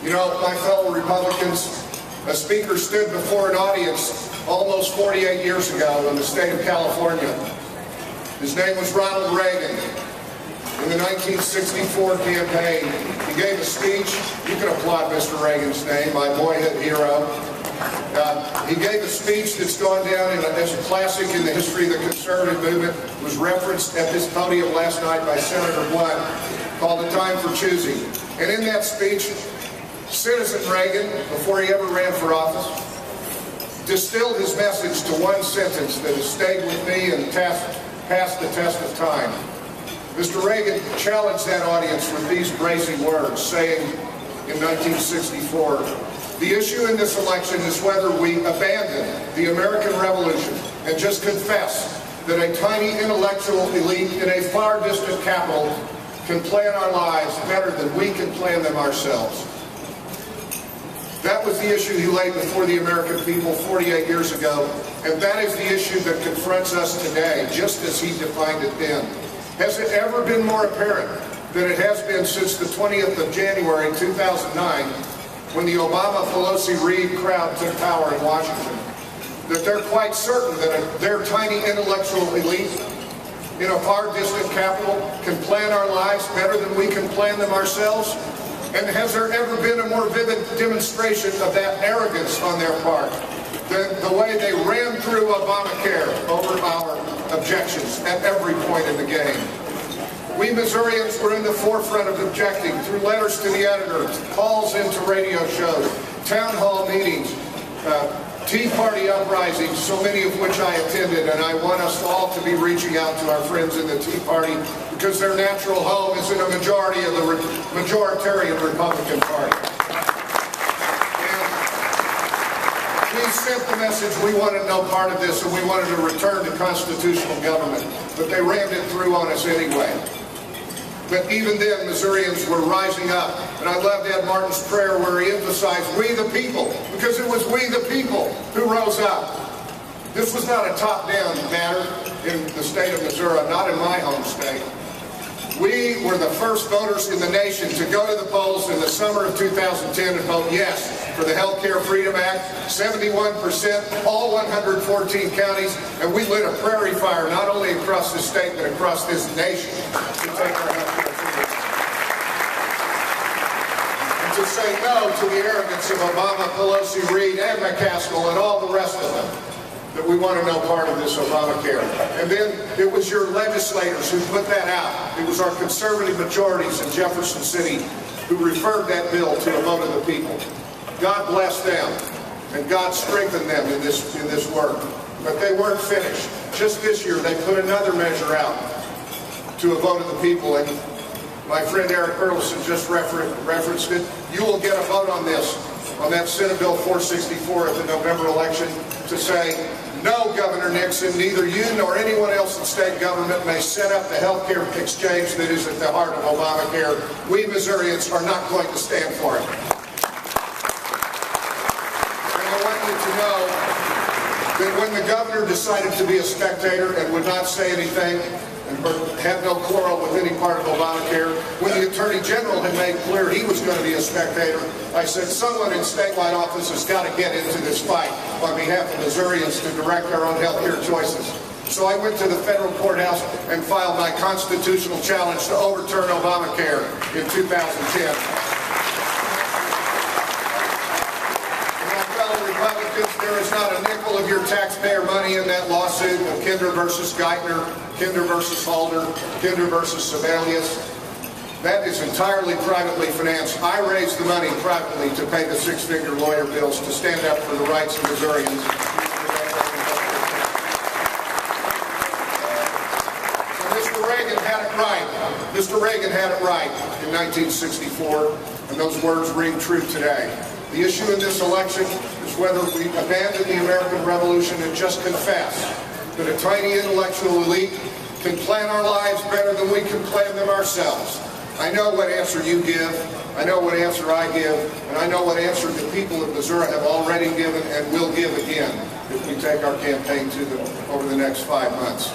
You know, my fellow Republicans, a speaker stood before an audience almost 48 years ago in the state of California. His name was Ronald Reagan. In the 1964 campaign, he gave a speech. You can applaud Mr. Reagan's name, my boyhood hero. He gave a speech that's gone down as a classic in the history of the conservative movement. It was referenced at this podium last night by Senator Blunt, called "A Time for Choosing." And in that speech, Citizen Reagan, before he ever ran for office, distilled his message to one sentence that has stayed with me and passed the test of time. Mr. Reagan challenged that audience with these bracing words, saying in 1964, "The issue in this election is whether we abandon the American Revolution and just confess that a tiny intellectual elite in a far distant capital can plan our lives better than we can plan them ourselves." That was the issue he laid before the American people 48 years ago, and that is the issue that confronts us today, just as he defined it then. Has it ever been more apparent than it has been since the 20th of January 2009, when the Obama-Pelosi-Reid crowd took power in Washington, that they're quite certain that their tiny intellectual elite in a far distant capital can plan our lives better than we can plan them ourselves? And has there ever been a more vivid demonstration of that arrogance on their part than the way they ran through Obamacare over our objections at every point in the game? We Missourians were in the forefront of objecting through letters to the editor, calls into radio shows, town hall meetings, Tea Party uprisings, so many of which I attended, and I want us all to be reaching out to our friends in the Tea Party because their natural home is in a majority of the majoritarian Republican Party. And we sent the message we wanted no part of this and we wanted to return to constitutional government, but they rammed it through on us anyway. But even then, Missourians were rising up. And I loved Ed Martin's prayer where he emphasized "we the people," because it was we the people who rose up. This was not a top-down matter in the state of Missouri, not in my home state. We were the first voters in the nation to go to the polls in the summer of 2010 and vote yes for the Health Care Freedom Act, 71%, all 114 counties, and we lit a prairie fire not only across this state but across this nation to take our health care freedom. And to say no to the arrogance of Obama, Pelosi, Reid, and McCaskill, and all the rest of them, that we want to know part of this Obamacare. And then it was your legislators who put that out. It was our conservative majorities in Jefferson City who referred that bill to a vote of the people. God bless them, and God strengthened them in this work. But they weren't finished. Just this year, they put another measure out to a vote of the people, and my friend Eric Burleson just referenced it. You will get a vote on this, on that Senate Bill 464 at the November election, to say, "No, Governor Nixon, neither you nor anyone else in state government may set up the health care exchange that is at the heart of Obamacare. We Missourians are not going to stand for it." And I want you to know that when the governor decided to be a spectator and would not say anything and had no quarrel with any part of Obamacare, when the Attorney General had made clear he was going to be a spectator, I said, someone in statewide office has got to get into this fight on behalf of Missourians to direct our own health care choices. So I went to the federal courthouse and filed my constitutional challenge to overturn Obamacare in 2010. Republicans, there is not a nickel of your taxpayer money in that lawsuit of Kinder versus Geithner, Kinder versus Halder, Kinder versus Sebelius. That is entirely privately financed. I raised the money privately to pay the six-figure lawyer bills to stand up for the rights of Missourians. So Mr. Reagan had it right. Mr. Reagan had it right in 1964, and those words ring true today. The issue in this election is whether we abandon the American Revolution and just confess that a tiny intellectual elite can plan our lives better than we can plan them ourselves. I know what answer you give, I know what answer I give, and I know what answer the people of Missouri have already given and will give again if we take our campaign to them over the next 5 months.